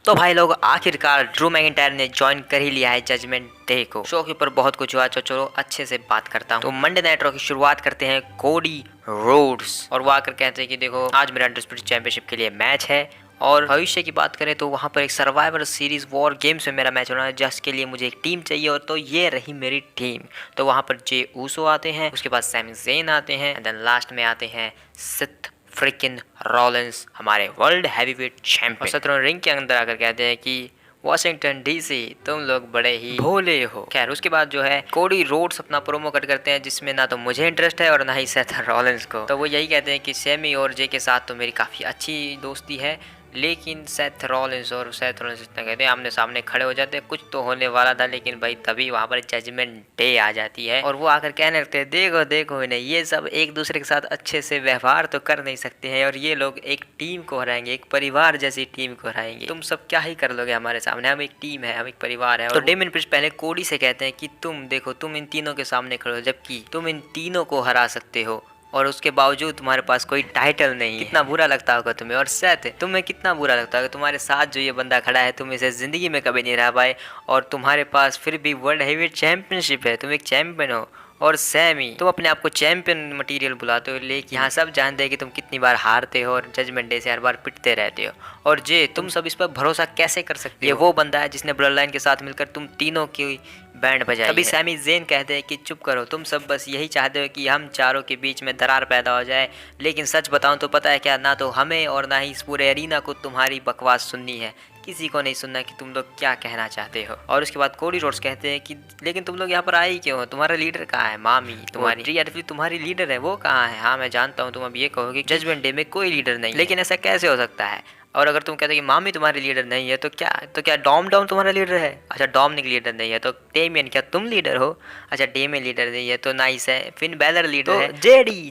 तो भाई लोग आखिरकार ड्रू मैकिंटायर ने ज्वाइन कर ही लिया है जजमेंट डे को। शो के ऊपर बहुत कुछ हुआ, चलो अच्छे से बात करता हूँ। तो मंडे नाइट रॉ की शुरुआत करते हैं कोडी रोड्स, और वो आकर कहते हैं कि देखो आज मेरा अनडिस्प्यूटेड चैंपियनशिप के लिए मैच है। और भविष्य की बात करें तो वहाँ पर एक सर्वाइवर सीरीज वॉर गेम्स में मेरा मैच होना है, जिसके लिए मुझे एक टीम चाहिए, और तो ये रही मेरी टीम। तो वहाँ पर जे ऊसो आते हैं, उसके बाद सैमी ज़ेन आते हैं, एंड देन लास्ट में आते हैं सिथ फ्रिकिन रॉलिंस, हमारे वर्ल्ड हैवीवेट चैंपियन। सत्रह रिंग के अंदर आकर कहते हैं कि वॉशिंगटन डीसी तुम लोग बड़े ही भोले हो। खैर उसके बाद जो है कोडी रोड्स अपना प्रोमो कट करते हैं, जिसमें ना तो मुझे इंटरेस्ट है और ना ही सेथ रॉलिंस को। तो वो यही कहते हैं कि सैमी और जे के साथ तो मेरी काफ़ी अच्छी दोस्ती है, लेकिन सेथ रॉलिंस इतना कहते हैं आमने सामने खड़े हो जाते हैं, कुछ तो होने वाला था, लेकिन भाई तभी वहाँ पर जजमेंट डे आ जाती है और वो आकर कहने लगते हैं देखो देखो इन्हें, ये सब एक दूसरे के साथ अच्छे से व्यवहार तो कर नहीं सकते हैं, और ये लोग एक टीम को हराएंगे, एक परिवार जैसी टीम को हराएंगे। तुम सब क्या ही कर लोगे हमारे सामने, हम एक टीम है, हम एक परिवार है। तो डेमियन प्रिस्ट पहले कोडी से कहते हैं कि तुम देखो तुम इन तीनों के सामने खड़े हो, जबकि तुम इन तीनों को हरा सकते हो और उसके बावजूद तुम्हारे पास कोई टाइटल नहीं है। कितना बुरा लगता होगा तुम्हें। और सेथ तुम्हें कितना बुरा लगता होगा, तुम्हारे साथ जो ये बंदा खड़ा है तुम इसे जिंदगी में कभी नहीं रहा पाए, और तुम्हारे पास फिर भी वर्ल्ड हैवीवेट चैंपियनशिप है, तुम एक चैंपियन हो। और सैमी तुम अपने आप को चैंपियन मटेरियल बुलाते हो, लेकिन यहाँ सब जानते हैं कि तुम कितनी बार हारते हो और जजमेंट डे से हर बार पिटते रहते हो। और जे तुम सब इस पर भरोसा कैसे कर सकते हो, ये वो बंदा है जिसने ब्लड लाइन के साथ मिलकर तुम तीनों की बैंड बजाई। तभी सैमी ज़ेन कहते हैं कि चुप करो, तुम सब बस यही चाहते हो कि हम चारों के बीच में दरार पैदा हो जाए, लेकिन सच बताऊं तो पता है क्या, ना तो हमें और ना ही इस पूरे एरिना को तुम्हारी बकवास सुननी है, किसी को नहीं सुनना कि तुम लोग क्या कहना चाहते हो। और उसके बाद कोडी रोड्स कहते हैं कि लेकिन तुम लोग यहाँ पर आए ही क्यों हो, तुम्हारा लीडर कहाँ है, मामी तुम्हारी तुम्हारी लीडर है वो कहाँ है। हाँ मैं जानता हूँ तुम अब ये कहोगे जजमेंट डे में कोई लीडर नहीं, लेकिन ऐसा कैसे हो सकता है। और अगर तुम कहते हो कि मामी तुम्हारी लीडर नहीं है तो क्या डॉम तुम्हारा लीडर है। अच्छा डोमिनिक लीडर नहीं है तो डेमियन क्या तुम लीडर हो। अच्छा डेमियन लीडर नहीं है तो नाइस है, फिन बैलर लीडर है,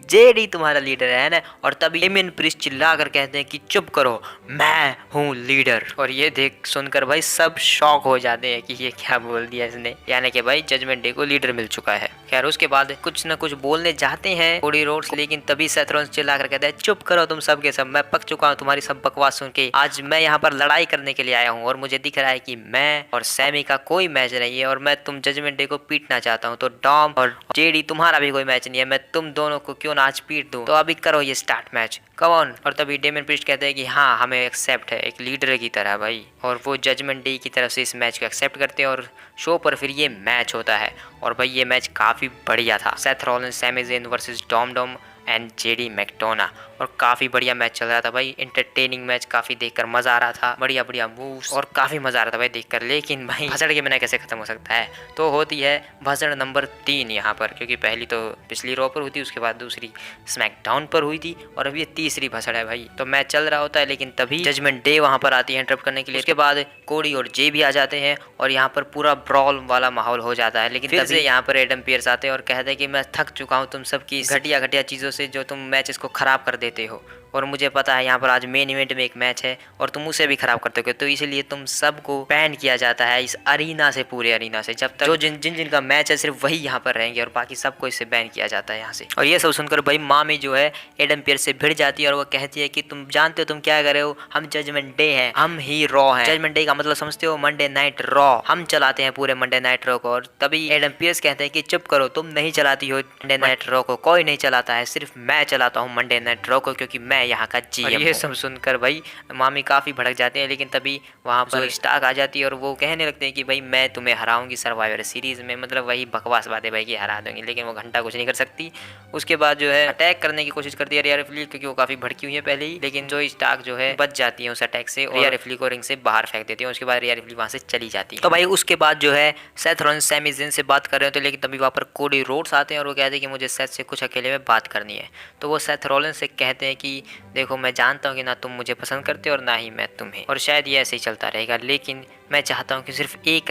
जेडी तुम्हारा लीडर है ना। और तभी डेमियन प्रिस्ट चिल्ला कर कहते हैं कि चुप करो मैं हूँ लीडर। और ये देख सुनकर भाई सब शॉक हो जाते हैं कि ये क्या बोल दिया इसने, यानी कि भाई जजमेंट डे को लीडर मिल चुका है। खैर उसके बाद कुछ न कुछ बोलने जाते हैं कोडी रोड्स, लेकिन तभी सेथ रॉलिंस चिल्ला कर कहता है चुप करो तुम सब के सब, मैं पक चुका हूँ तुम्हारी सब बकवास सुन के। आज मैं यहाँ पर लड़ाई करने के लिए आया हूँ और मुझे दिख रहा है कि मैं और सैमी का कोई मैच नहीं है, और मैं तुम जजमेंट डे को पीटना चाहता हूँ। तो डॉम और जेडी तुम्हारा भी कोई मैच नहीं है, मैं तुम दोनों को क्यों ना आज पीट दूं। तो अभी करो ये स्टार्ट मैच, कम ऑन। और तभी डेमियन प्रिस्ट कहते हैं कि हाँ हमें एक्सेप्ट है एक लीडर की तरह भाई, और वो जजमेंट डे की तरफ से इस मैच को एक्सेप्ट करते हैं। और शो पर फिर ये मैच होता है, और भाई ये मैच काफ़ी बढ़िया था। Seth Rollins Sami Zayn versus Dom and JD McDonagh, और काफ़ी बढ़िया मैच चल रहा था भाई, इंटरटेनिंग मैच, काफ़ी देखकर मज़ा आ रहा था, बढ़िया बढ़िया मूव्स और काफ़ी मज़ा आ रहा था भाई देखकर। लेकिन भाई भसड़ के बिना कैसे ख़त्म हो सकता है। तो होती है भसड़ नंबर 3 यहाँ पर, क्योंकि पहली तो पिछली रॉ पर हुई थी, उसके बाद दूसरी स्मैकडाउन पर हुई थी, और अब ये तीसरी भसड़ है भाई। तो मैच चल रहा होता है, लेकिन तभी जजमेंट डे वहाँ पर आती है इंटरप्ट करने के लिए। उसके बाद कोडी और जे भी आ जाते हैं और यहाँ पर पूरा ब्रॉल वाला माहौल हो जाता है। लेकिन फिर से यहाँ पर एडम पियर्स आते हैं और कहते हैं कि मैं थक चुका हूँ तुम सबकी घटिया घटिया चीज़ों से जो तुम मैचेस को खराब कर देते हो, और मुझे पता है यहाँ पर आज मेन इवेंट में एक मैच है और तुम उसे भी खराब करते हो, तो इसलिए तुम सबको बैन किया जाता है इस अरीना से, पूरे अरीना से। जब तक जो जिनका मैच है सिर्फ वही यहाँ पर रहेंगे, और बाकी सबको इससे बैन किया जाता है यहाँ से। और ये सब सुनकर भाई मामी जो है एडम पियर्स से भिड़ जाती है और वो कहती है कि तुम जानते हो तुम क्या कर रहे हो, हम जजमेंट डे हैं, हम ही रॉ हैं। जजमेंट डे का मतलब समझते हो, मंडे नाइट रॉ, हम चलाते हैं पूरे मंडे नाइट रॉ को। और तभी एडम पियर्स कहते हैं कि चुप करो, तुम नहीं चलाती हो मंडे नाइट रॉ को, कोई नहीं चलाता है, सिर्फ मैं चलाता हूँ मंडे नाइट रॉ को, क्योंकि मैं यहाँ का जीएम। ये सब सुनकर भाई मामी काफी भड़क जाते हैं, लेकिन तभी वहाँ पर स्टार्क आ जाती है और वो कहने लगते हैं कि भाई मैं तुम्हें हराऊंगी सर्वाइवर सीरीज में, मतलब वही बकवास बातें भाई की हरा दूंगी, लेकिन वो घंटा कुछ नहीं कर सकती। उसके बाद जो है अटैक करने की कोशिश करती है रिया रिप्ली, क्योंकि वो काफी भड़की हुई है पहले ही, लेकिन जो स्टार्क जो है बच जाती है उस अटैक से, रिया रिप्ली को रिंग से बाहर फेंक देती है। उसके बाद रिया रिप्ली वहाँ से चली जाती है। तो भाई उसके बाद जो है सेथ रॉलिंस सैमी ज़ेन से बात कर रहे हो, तो लेकिन तभी वहाँ पर कोडी रोड्स आते हैं और वो कहते हैं कि मुझे सेथ से कुछ अकेले में बात करनी है। तो वो सेथ रॉलिंस से कहते हैं कि देखो मैं जानता हूँ कि ना तुम मुझे पसंद करते हो और ना ही मैं तुम्हें, और शायद ये ऐसे ही चलता रहेगा, लेकिन मैं चाहता हूँ कि सिर्फ एक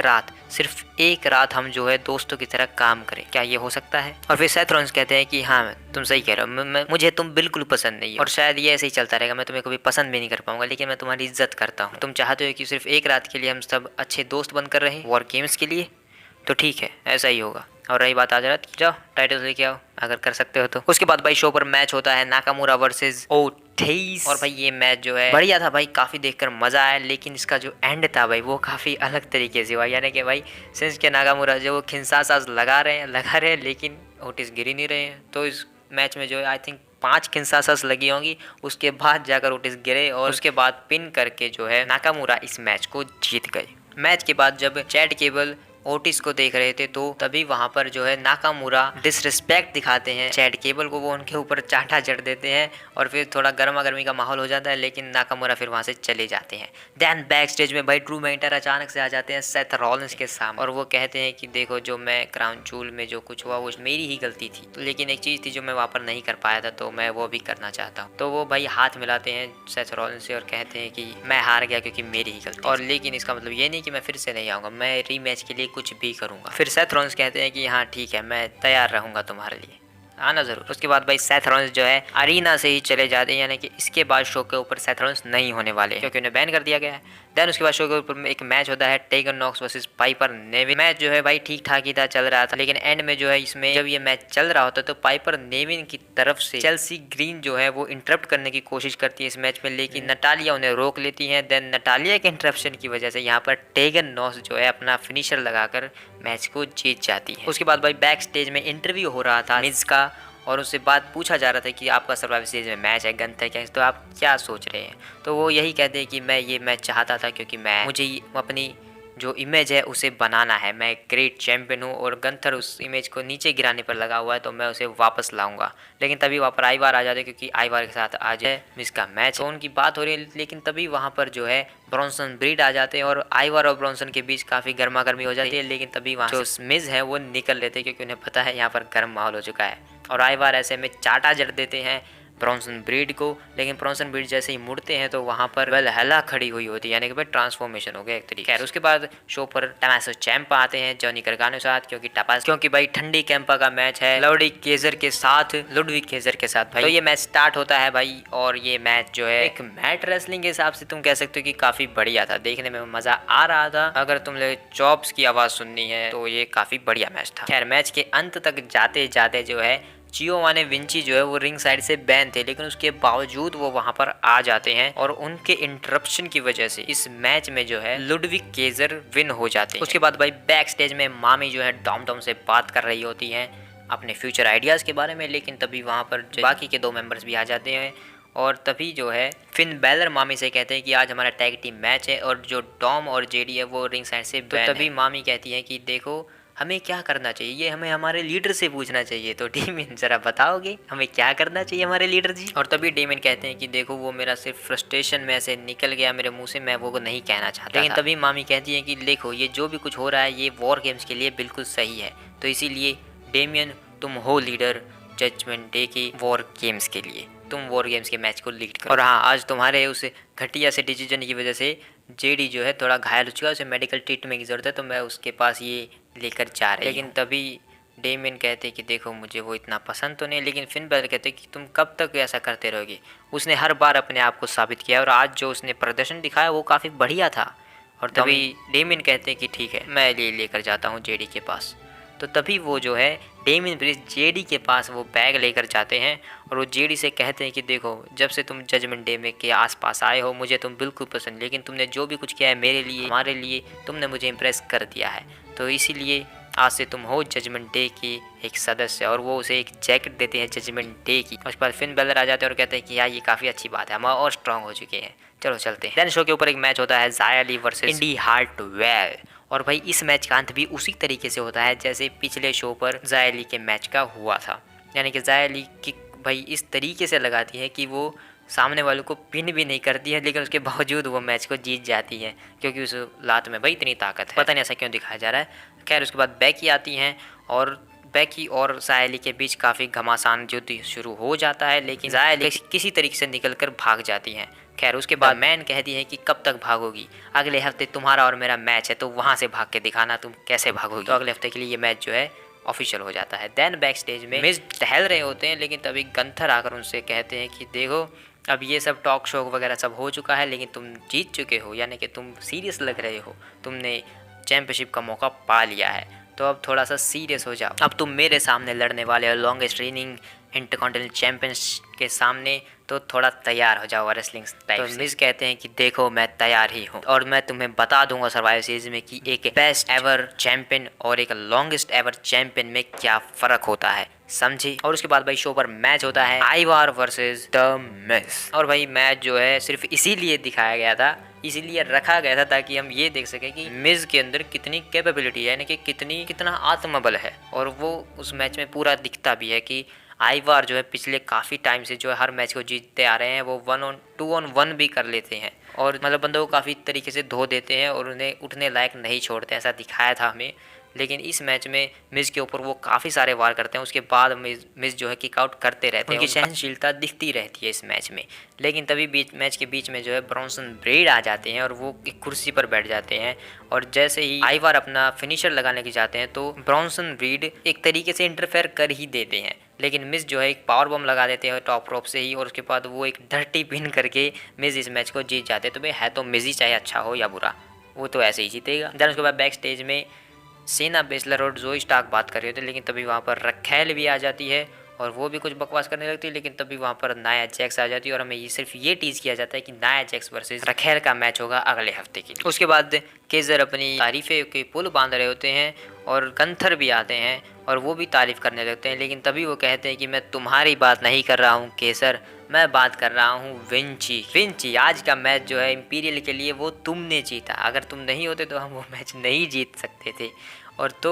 रात हम जो है दोस्तों की तरह काम करें, क्या ये हो सकता है। और फिर सेथ रॉलिंस कहते हैं कि हाँ तुम सही कह रहे हो, मुझे तुम बिल्कुल पसंद नहीं हो, और शायद ये ऐसे ही चलता रहेगा, मैं तुम्हें कभी पसंद भी नहीं कर पाऊंगा, लेकिन मैं तुम्हारी इज्जत करता हूँ। तुम चाहते हो कि सिर्फ एक रात के लिए हम सब अच्छे दोस्त बनकर रहें वॉर गेम्स के लिए, तो ठीक है ऐसा ही होगा। और रही बात आज रात, जाओ टाइटल लेके आओ अगर कर सकते हो तो। उसके बाद भाई शो पर मैच होता है नाकामुरा वर्सेस ओर्टिज। और भाई ये मैच जो है बढ़िया था भाई, काफी देखकर मजा आया, लेकिन इसका जो एंड था भाई वो काफी अलग तरीके से हुआ। यानी कि भाई सिंस के नाकामुरा जो वो खिंसा लगा रहे हैं लेकिन ओर्टिज गिर ही नहीं रहे हैं। तो इस मैच में जो है आई थिंक 5 किंसासास लगी होंगी, उसके बाद जाकर ओटिस गिरे और उसके बाद पिन करके जो है नाकामुरा इस मैच को जीत गए। मैच के बाद जब चैट केबल ओटिस को देख रहे थे तो तभी वहां पर जो है नाकामुरा डिसरिस्पेक्ट दिखाते हैं चैट केबल को, वो उनके ऊपर चाटा जड़ देते हैं और फिर थोड़ा गर्मा गर्मी का माहौल हो जाता है, लेकिन नाकामुरा फिर वहां से चले जाते हैं। देन बैक स्टेज में भाई ड्रू मैकिंटायर अचानक से आ जाते हैं सेथ रॉलिंस के सामने और वो कहते हैं कि देखो जो मैं क्राउन जूल में जो कुछ हुआ वो मेरी ही गलती थी, तो लेकिन एक चीज थी जो मैं वहां पर नहीं कर पाया था, तो मैं वो भी करना चाहता हूँ। तो वो भाई हाथ मिलाते हैं सेथ रॉलिंस से और कहते हैं कि मैं हार गया क्योंकि मेरी ही गलती, और लेकिन इसका मतलब ये नहीं कि मैं फिर से नहीं आऊंगा, मैं रीमैच के लिए कुछ भी करूंगा। फिर सेथ रॉलिंस कहते हैं कि हाँ ठीक है, मैं तैयार रहूंगा तुम्हारे लिए, आना जरूर। उसके बाद भाई सेथ रॉलिंस जो है अरीना से ही चले जाते हैं, यानी कि इसके बाद शो के ऊपर सेथ रॉलिंस नहीं होने वाले क्योंकि उन्हें बैन कर दिया गया है। देन उसके बाद शो के ऊपर एक मैच होता है Tegan Nox versus Piper Niven. Match जो है भाई ठीक ठाक ही था, चल रहा था, लेकिन एंड में जो है इसमें जब ये मैच चल रहा होता है तो पाइपर नेविन की तरफ से चेल्सी ग्रीन जो है वो इंटरप्ट करने की कोशिश करती है इस मैच में, लेकिन नटालिया उन्हें रोक लेती है। देन नटालिया के इंटरप्शन की वजह से यहाँ पर टेगन नॉक्स जो है अपना फिनिशर लगाकर मैच को जीत जाती है। उसके बाद भाई बैक स्टेज में इंटरव्यू हो रहा था मिज का और उससे बात पूछा जा रहा था कि आपका सर्वाइवल सीरीज में मैच है गंथर के, तो आप क्या सोच रहे हैं। तो वो यही कहते हैं कि मैं ये मैच चाहता था क्योंकि मुझे अपनी जो इमेज है उसे बनाना है, मैं ग्रेट चैंपियन हूँ और गंथर उस इमेज को नीचे गिराने पर लगा हुआ है, तो मैं उसे वापस लाऊंगा। लेकिन तभी वहाँ पर आईवार आ जाते क्योंकि आईवार के साथ आज है मिस का मैच, तो उनकी बात हो रही है, लेकिन तभी वहाँ पर जो है ब्रॉन्सन ब्रीड आ जाते हैं और आईवार और ब्रॉन्सन के बीच काफ़ी गर्मा गर्मी हो जाती है, लेकिन तभी वहाँ जो मिज है वो निकल लेते हैं क्योंकि उन्हें पता है यहाँ पर गर्म माहौल हो चुका है और आईवार ऐसे में चाटा जड़ देते हैं ब्रॉन्सन ब्रीड को। लेकिन ब्रॉन्सन ब्रीड जैसे ही मुड़ते हैं तो वहां पर वेलहला खड़ी हुई होती है, यानी कि भाई ट्रांसफॉर्मेशन हो गया एक तरीके। खैर उसके बाद शो पर टमासो चैंपा आते हैं जॉनी करगानो के साथ क्योंकि भाई ठंडी कैंपा का मैच है लुडविग केजर के साथ भाई। तो ये मैच स्टार्ट होता है भाई और ये मैच जो है एक मैट रेसलिंग के हिसाब से तुम कह सकते हो कि काफी बढ़िया था, देखने में मजा आ रहा था। अगर तुमने चॉप्स की आवाज सुननी है तो ये काफी बढ़िया मैच था। खैर मैच के अंत तक जाते जाते जो है जियोवाने विंची जो है वो रिंग साइड से बैन थे, लेकिन उसके बावजूद वो वहां पर आ जाते हैं और उनके इंटरप्शन की वजह से इस मैच में जो है लुडविग केजर विन हो जाते हैं। उसके बाद भाई बैक स्टेज में मामी जो है डॉम से बात कर रही होती हैं अपने फ्यूचर आइडियाज के बारे में, लेकिन तभी वहां पर बाकी के 2 मेंबर्स भी आ जाते हैं और तभी जो है फिन बैलर मामी से कहते हैं कि आज हमारा टैग टीम मैच है और जो डॉम और जेडी है वो रिंग साइड से बैन है। तभी मामी कहती है कि देखो हमें क्या करना चाहिए, ये हमें हमारे लीडर से पूछना चाहिए, तो डेमियन जरा बताओगे हमें क्या करना चाहिए हमारे लीडर जी। और तभी डेमियन कहते हैं कि देखो वो मेरा सिर्फ फ्रस्ट्रेशन में ऐसे निकल गया मेरे मुंह से, मैं वो नहीं कहना चाहता। लेकिन तभी मामी कहती है कि देखो ये जो भी कुछ हो रहा है ये वॉर गेम्स के लिए बिल्कुल सही है, तो इसीलिए डेमियन तुम हो लीडर जजमेंट डे के वॉर गेम्स के लिए, तुम वॉर गेम्स के मैच को लीड करो। और हाँ आज तुम्हारे उस घटिया से डिसीजन की वजह से जेडी जो है थोड़ा घायल हो चुका है, उसे मेडिकल ट्रीटमेंट की ज़रूरत है, तो मैं उसके पास ये लेकर जा रही। लेकिन तभी डेमियन कहते कि देखो मुझे वो इतना पसंद तो नहीं, लेकिन फिन बैलर कहते कि तुम कब तक ऐसा करते रहोगे। उसने हर बार अपने आप को साबित किया और आज जो उसने प्रदर्शन दिखाया वो काफ़ी बढ़िया था। और तभी डेमियन कहते हैं कि ठीक है मैं लेकर जाता हूँ जेडी के पास। तो तभी वो जो है डेमियन प्रिस्ट जेडी के पास वो बैग लेकर जाते हैं और वो जेडी से कहते हैं कि देखो जब से तुम जजमेंट डे में के आसपास आए हो मुझे तुम बिल्कुल पसंद, लेकिन तुमने जो भी कुछ किया है मेरे लिए हमारे लिए तुमने मुझे इम्प्रेस कर दिया है, तो इसीलिए आज से तुम हो जजमेंट डे की एक सदस्य। और वो उसे एक जैकेट देते हैं जजमेंट डे की। उसके बाद फिन बैलर आ जाते हैं और कहते हैं कि यार ये काफ़ी अच्छी बात है, हम और स्ट्रांग हो चुके हैं, चलो चलते हैं। देन शो के ऊपर एक मैच होता है ज़ाया ली वर्सेस इंडी हार्टवेल और भाई इस मैच का अंत भी उसी तरीके से होता है जैसे पिछले शो पर ज़ाया ली के मैच का हुआ था, यानी कि ज़ाया ली की भाई इस तरीके से लगाती है कि वो सामने वालों को पिन भी नहीं करती है, लेकिन उसके बावजूद वो मैच को जीत जाती है क्योंकि उस लात में भाई इतनी ताकत है, पता नहीं ऐसा क्यों दिखाया जा रहा है। खैर उसके बाद बैकी आती हैं और बैकी और ज़ाया ली के बीच काफ़ी घमासान युद्ध शुरू हो जाता है, लेकिन ज़ाया ली किसी तरीके से निकलकर भाग जाती हैं। खैर उसके बाद मैन कहती है कि कब तक भागोगी, अगले हफ्ते तुम्हारा और मेरा मैच है तो वहाँ से भाग के दिखाना तुम कैसे भागोगी। तो अगले हफ्ते के लिए ये मैच जो है ऑफिशियल हो जाता है। देन बैक स्टेज में मिस टहल रहे होते हैं, लेकिन तभी गंथर आकर उनसे कहते हैं कि देखो अब ये सब टॉक शो वगैरह सब हो चुका है, लेकिन तुम जीत चुके हो, यानी कि तुम सीरियस लग रहे हो, तुमने चैंपियनशिप का मौका पा लिया है, तो अब थोड़ा सा सीरियस हो जाओ। अब तुम मेरे सामने लड़ने वाले हो लॉन्गेस्ट रेनिंग इंटरकॉन्टिनेंटल चैंपियंस के सामने, तो थोड़ा तैयार हो जाओ रेसलिंग टाइप। तो मिज कहते हैं कि देखो मैं तैयार ही हूँ और मैं तुम्हें बता दूंगा सर्वाइवल सीरीज में कि एक बेस्ट एवर चैंपियन और एक लॉन्गेस्ट एवर चैंपियन में क्या फर्क होता है, समझी। और उसके बाद भाई शो पर मैच होता है आइवार वर्सेस द मिज। और भाई मैच जो है सिर्फ इसीलिए दिखाया गया था, इसीलिए रखा गया था ताकि हम ये देख सके कि मिज के अंदर कितनी कैपेबिलिटी है, यानी कि कितना आत्मबल है। और वो उस मैच में पूरा दिखता भी है कि आइवार जो है पिछले काफ़ी टाइम से जो है हर मैच को जीतते आ रहे हैं, वो 2-on-1 भी कर लेते हैं और मतलब बंदों को काफ़ी तरीके से धो देते हैं और उन्हें उठने लायक नहीं छोड़ते, ऐसा दिखाया था हमें। लेकिन इस मैच में मिज के ऊपर वो काफ़ी सारे वार करते हैं, उसके बाद मिज जो है किक आउट करते रहते हैं, उनकी सहनशीलता दिखती रहती है इस मैच में। लेकिन तभी मैच के बीच में जो है ब्रॉन्सन ब्रेड आ जाते हैं और वो एक कुर्सी पर बैठ जाते हैं और जैसे ही आइवार अपना फिनिशर लगाने के जाते हैं तो ब्रॉन्सन ब्रेड एक तरीके से इंटरफेयर कर ही देते हैं। लेकिन मिज जो है एक पावर बम लगा देते हैं टॉप रोप से ही और उसके बाद वो एक डर्टी पिन करके मिज इस मैच को जीत जाते हैं। तो भाई है तो मिज ही, चाहे अच्छा हो या बुरा, वो तो ऐसे ही जीतेगा। देन उसके बाद बैक स्टेज में सेना बेसलर और जोई स्टार्क बात कर रहे होते, लेकिन तभी वहाँ पर रखेल भी आ जाती है और वो भी कुछ बकवास करने लगती है। लेकिन तभी वहाँ पर नाया जैक्स आ जाती है और हमें ये सिर्फ ये टीज किया जाता है कि नाया जैक्स वर्सेस रखेल का मैच होगा अगले हफ्ते के लिए। उसके बाद केजर अपनी तारीफे के पुल बांध रहे होते हैं और कंथर भी आते हैं और वो भी तारीफ करने लगते हैं। लेकिन तभी वो कहते हैं कि मैं तुम्हारी बात नहीं कर रहा हूँ केसर, मैं बात कर रहा हूँ विंची। आज का मैच जो है इंपीरियल के लिए वो तुमने जीता, अगर तुम नहीं होते तो हम वो मैच नहीं जीत सकते थे। और तो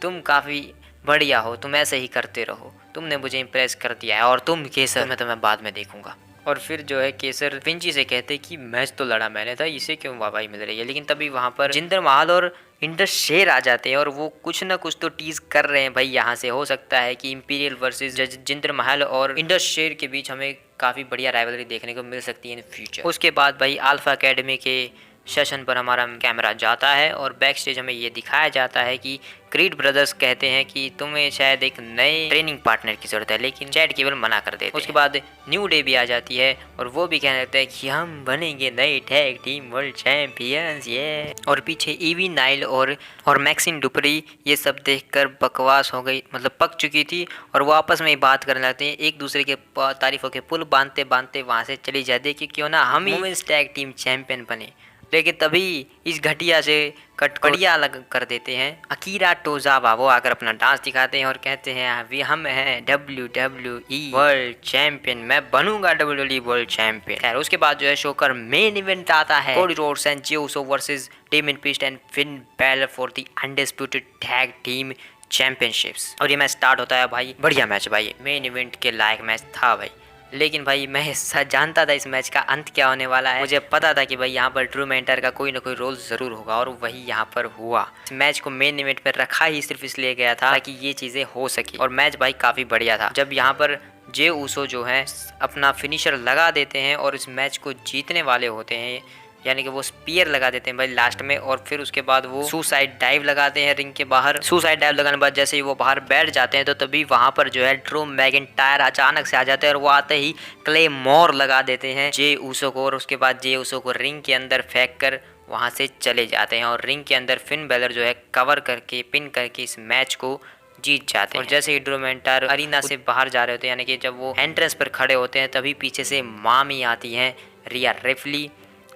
तुम काफ़ी बढ़िया हो, तुम ऐसे ही करते रहो, तुमने मुझे इम्प्रेस कर दिया है और तुम केसर मैं तुम्हें बाद में देखूंगा। और फिर जो है केसर विंची से कहते कि मैच तो लड़ा मैंने था, इसे क्यों वाहवाही मिल रही है। लेकिन तभी वहाँ पर जिंदर महल और इंडस शेर आ जाते हैं और वो कुछ ना कुछ तो टीज कर रहे हैं भाई। यहाँ से हो सकता है कि इंपीरियल वर्सेस जिंदर महल और इंडस शेर के बीच हमें काफ़ी बढ़िया राइवलरी देखने को मिल सकती है इन फ्यूचर। उसके बाद भाई अल्फा एकेडमी के सेशन पर हमारा कैमरा जाता है और बैक स्टेज हमें ये दिखाया जाता है कि क्रीड ब्रदर्स कहते हैं कि तुम्हें शायद एक नए ट्रेनिंग पार्टनर की जरूरत है, लेकिन चैट केवल मना कर देते हैं। उसके बाद न्यू डे भी आ जाती है और वो भी कहने लगता है कि हम बनेंगे नए टैग टीम वर्ल्ड चैंपियंस ये। और पीछे ईवी नाइल और मैक्सिन डुपरी ये सब देखकर बकवास हो गई, मतलब पक चुकी थी और वो आपस में बात करने लगते हैं, एक दूसरे के तारीफों के पुल बांधते बांधते वहाँ से चली जाती है कि क्यों ना हम ही वुमेन्स टैग टीम चैंपियन बने। लेकिन तभी इस घटिया से कटकड़िया अलग कर देते हैं अकीरा टोजावा, वो आकर अपना डांस दिखाते हैं और कहते हैं हम हैं WWE वर्ल्ड चैंपियन, मैं बनूंगा WWE वर्ल्ड चैंपियन। खैर उसके बाद जो है शो का मेन इवेंट आता है Cody Rhodes and J Uso versus Damien priest and Finn Balor for the undisputed tag team championships. और ये मैच स्टार्ट होता है भाई, बढ़िया मैच भाई, मेन इवेंट के लायक मैच था भाई। लेकिन भाई मैं जानता था इस मैच का अंत क्या होने वाला है, मुझे पता था कि भाई यहाँ पर ड्रू मैकिंटायर का कोई ना कोई रोल जरूर होगा और वही यहाँ पर हुआ। इस मैच को मेन इवेंट पर रखा ही सिर्फ इसलिए गया था ताकि ये चीजें हो सके और मैच भाई काफी बढ़िया था। जब यहाँ पर जे उसो जो है अपना फिनिशर लगा देते हैं और इस मैच को जीतने वाले होते हैं, यानी कि वो स्पीयर लगा देते हैं भाई लास्ट में और फिर उसके बाद वो सुसाइड डाइव लगाते हैं रिंग के बाहर। सुसाइड डाइव लगाने के बाद जैसे ही वो बाहर बैठ जाते हैं तो तभी वहां पर जो है ड्रू मैकिंटायर अचानक से आ जाते हैं और वो आते ही क्ले मोर लगा देते हैं जे उसो को और उसके बाद जे उसो को रिंग के अंदर फेंक कर वहां से चले जाते हैं और रिंग के अंदर फिन बैलर जो है कवर करके पिन करके इस मैच को जीत जाते हैं। और जैसे ही ड्रू मैकिंटायर अरीना से बाहर जा रहे होते हैं, यानी कि जब वो एंट्रेंस पर खड़े होते हैं, तभी पीछे से मामी आती हैं रिया रिप्ली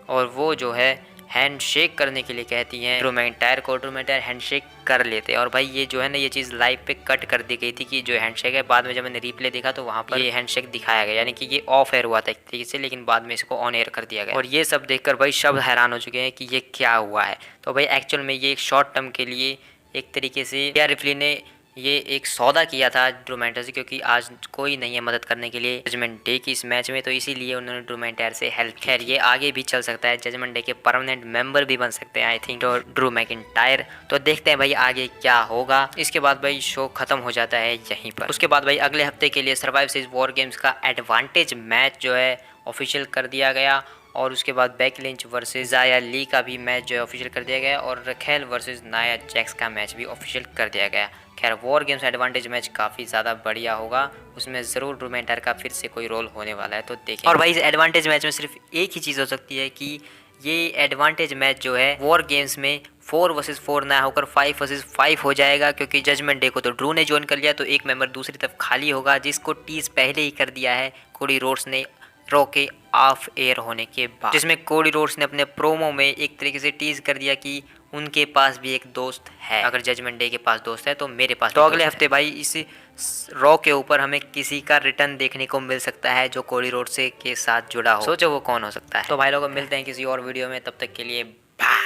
और वो जो है हैंडशेक करने के लिए कहती हैं ड्रू मैकिंटायर को। ड्रू मैकिंटायर हैंडशेक कर लेते हैं और भाई ये जो है ना ये चीज़ लाइव पे कट कर दी गई थी कि जो हैंडशेक है, बाद में जब मैंने रिप्ले देखा तो वहाँ पर ये हैंडशेक दिखाया गया, यानी कि ये ऑफ एयर हुआ था एक तरीके से, लेकिन बाद में इसको ऑन एयर कर दिया गया। और ये सब देखकर भाई सब हैरान हो चुके हैं कि ये क्या हुआ है। तो भाई एक्चुअल में ये एक शॉर्ट टर्म के लिए एक तरीके से रिया रिप्ली ने ये एक सौदा किया था ड्रू मैकिंटायर से, क्योंकि आज कोई नहीं है मदद करने के लिए जजमेंट डे की इस मैच में, तो इसीलिए उन्होंने ड्रू मैकिंटायर से हेल्प। खैर ये आगे भी चल सकता है, जजमेंट डे के परमानेंट मेंबर भी बन सकते हैं आई थिंक ड्रू मैकिंटायर। तो देखते हैं भाई आगे क्या होगा। इसके बाद भाई शो खत्म हो जाता है यहीं पर। उसके बाद भाई अगले हफ्ते के लिए सर्वाइव सीरीज वॉर गेम्स का एडवांटेज मैच जो है ऑफिशियल कर दिया गया और उसके बाद बेकी लिंच वर्सेस ज़ाया ली का भी मैच जो है ऑफिशियल कर दिया गया और रखेल वर्सेस नाया जैक्स का मैच भी ऑफिशियल कर दिया गया। खैर वॉर गेम्स एडवांटेज मैच काफ़ी ज़्यादा बढ़िया होगा, उसमें ज़रूर ड्रू मैकिंटायर का फिर से कोई रोल होने वाला है, तो देखें। और भाई इस एडवांटेज मैच में सिर्फ एक ही चीज़ हो सकती है कि ये एडवांटेज मैच जो है वॉर गेम्स में 4 वर्सेस 4 ना होकर 5 वर्सेस 5 हो जाएगा, क्योंकि जजमेंट डे को तो ड्रू ने ज्वाइन कर लिया, तो एक मेंबर दूसरी तरफ खाली होगा, जिसको टीज पहले ही कर दिया है कोडी रोड्स ने रॉ के ऑफ एयर होने के बाद, जिसमें कोडी रोड्स ने अपने प्रोमो में एक तरीके से टीज कर दिया कि उनके पास भी एक दोस्त है। अगर जजमेंट डे के पास दोस्त है तो मेरे पास तो अगले हफ्ते भाई इस रॉ के ऊपर हमें किसी का रिटर्न देखने को मिल सकता है जो कोडी रोड्स के साथ जुड़ा हो। सोचो वो कौन हो सकता है। तो भाई लोगों मिलते हैं किसी और वीडियो में, तब तक के लिए बाय।